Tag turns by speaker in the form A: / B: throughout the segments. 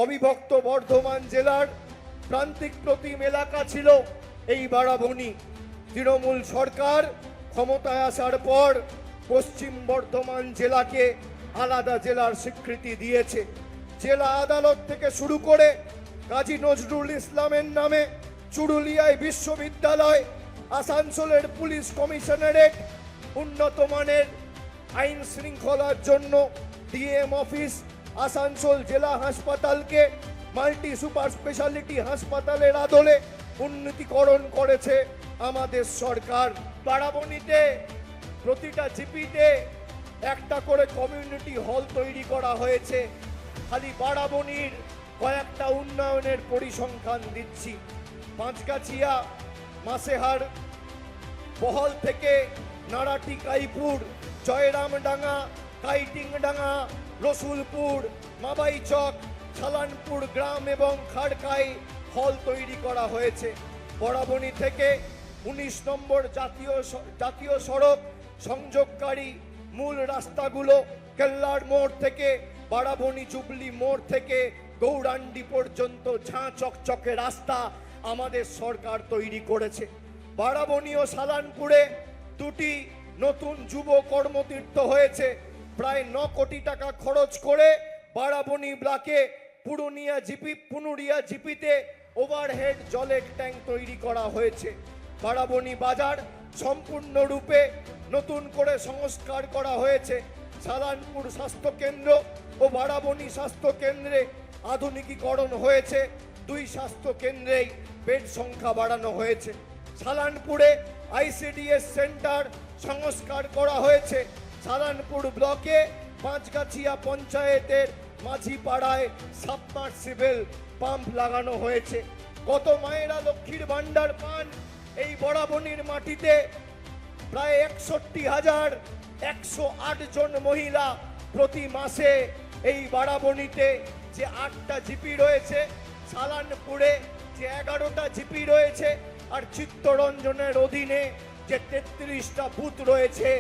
A: অবিভক্ত বর্ধমান জেলার প্রান্তিক প্রতিম এলাকা ছিল এই বারাবণী। তৃণমূল সরকার ক্ষমতায় আসার পর পশ্চিম বর্ধমান জেলাকে আলাদা জেলার স্বীকৃতি দিয়েছে। জেলা আদালত থেকে শুরু করে কাজী নজরুল ইসলামের নামে চুরুলিয়ায় বিশ্ববিদ্যালয়, আসানসোলের পুলিশ কমিশনারেট, উন্নত মানের আইন শৃঙ্খলার জন্য ডিএম অফিস, আসানসোল জেলা হাসপাতালকে মাল্টি সুপার স্পেশালিটি হাসপাতালের আদলে উন্নতিকরণ করেছে আমাদের সরকার। বারাবণীতে প্রতিটা জিপিতে একটা করে কমিউনিটি হল তৈরি করা হয়েছে। খালি বারাবণীর কয়েকটা উন্নয়নের পরিসংখ্যান দিচ্ছি। পাঁচগাছিয়া, মাসেহার, বহল থেকে নারাটি, কাইপুর, জয়রামডাঙ্গা, কাইটিংডাঙ্গা, রসুলপুর, মাবাইচক, ছালানপুর গ্রাম এবং খাড়কাই হল তৈরি করা হয়েছে। বারাবণী থেকে 19 নম্বর জাতীয় সড়ক সংযোগকারী মূল রাস্তাগুলো কেল্লার মোড় থেকে বারাবণী জুবলি মোড় থেকে গৌরান্ডি পর্যন্ত ঝাঁ চকচকে রাস্তা আমাদের সরকার তৈরি করেছে। বারাবণী ও সালানপুরে দুটি নতুন যুব কর্মতীর্থ হয়েছে। প্রায় 9 কোটি টাকা খরচ করে বারাবণী ব্লকে পুনুরিয়া জিপিতে ওভারহেড জলের ট্যাঙ্ক তৈরি করা হয়েছে। বারাবণী বাজার সম্পূর্ণরূপে নতুন করে সংস্কার করা হয়েছে। সালানপুর স্বাস্থ্য কেন্দ্র ও বারাবণী স্বাস্থ্য কেন্দ্রে আধুনিকীকরণ হয়েছে। 2 স্বাস্থ্য কেন্দ্রেই বেড সংখ্যা বাড়ানো হয়েছে। সালানপুরে আইসিডিএস সেন্টার সংস্কার করা হয়েছে। সালানপুর ব্লকে পাঁচগাছিয়া পঞ্চায়েতের মাঝিপাড়ায় সাবমার্সিবল পাম্প লাগানো হয়েছে। কত মায়েরা লক্ষ্মীর ভান্ডার পান এই বারাবণীর মাটিতে? প্রায় 61,108 জন মহিলা প্রতি মাসে এই বারাবণীতে যে 8টা জিপি রয়েছে, সালানপুরে যে 11টা জিপি রয়েছে, আর চিত্তরঞ্জনের অধীনে যে 33টা বুথ রয়েছে,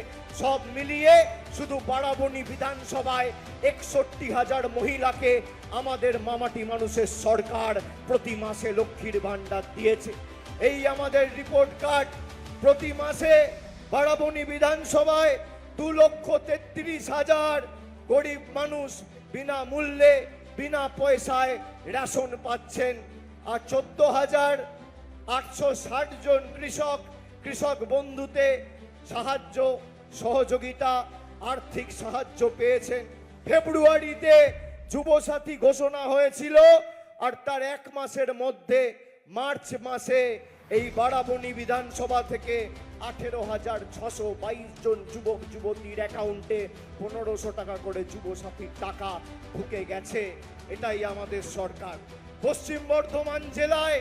A: সব মিলিয়ে শুধু বারাবণী বিধানসভায় 61,000 মহিলাকে আমাদের মামাটি মানুষের সরকার প্রতি মাসে লক্ষ্মীর ভান্ডার দিয়েছে। এই আমাদের রিপোর্ট কার্ড। প্রতি মাসে বারাবণী বিধানসভায় 2,33,000 গরিব মানুষ বিনামূল্যে বিনা পয়সায় রেশন পাচ্ছেন। আর 14,860 জন কৃষক বন্ধুতে সাহায্য, সহযোগিতা, আর্থিক সাহায্য পেয়েছেন। ফেব্রুয়ারিতে যুবসাথী ঘোষণা হয়েছিল, আর তার 1 মাসের মধ্যে মার্চ মাসে এই বারাবণী বিধানসভা থেকে 18,622 জন যুবক যুবতীর অ্যাকাউন্টে 1500 টাকা করে যুবসাথীর টাকা ঢুকে গেছে। এটাই আমাদের সরকার। পশ্চিম বর্ধমান জেলায়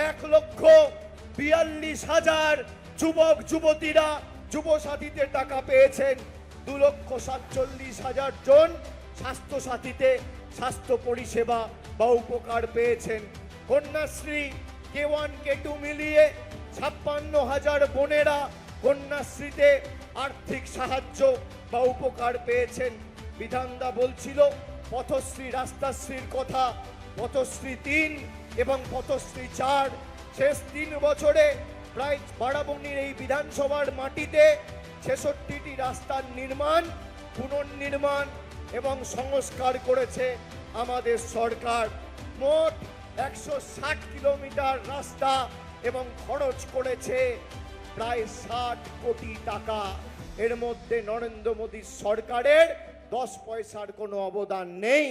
A: 1,42,000 যুবক যুবতীরা যুবসাথীতে টাকা পেয়েছেন। 2,47,000 জন স্বাস্থ্যসাথীতে স্বাস্থ্য পরিষেবা বা উপকার পেয়েছেন। কন্যাশ্রী K1 K2 মিলিয়ে 56,000 বোনেরা কন্যাশ্রীতে আর্থিক সাহায্য বা উপকার পেয়েছেন। বিধানদা বলছিল পথশ্রী রাস্তাশ্রীর কথা। পথশ্রী 3 এবং পথশ্রী 4 শেষ 3 বছরে প্রায় বারাবণীর এই বিধানসভার মাটিতে 66টি রাস্তার নির্মাণ, পুনর্নির্মাণ এবং সংস্কার করেছে আমাদের সরকার। মোট 160 কিলোমিটার রাস্তা এবং খরচ করেছে প্রায় 60 কোটি টাকা। এর মধ্যে নরেন্দ্র মোদী সরকারের 10 পয়সার কোনো অবদান নেই।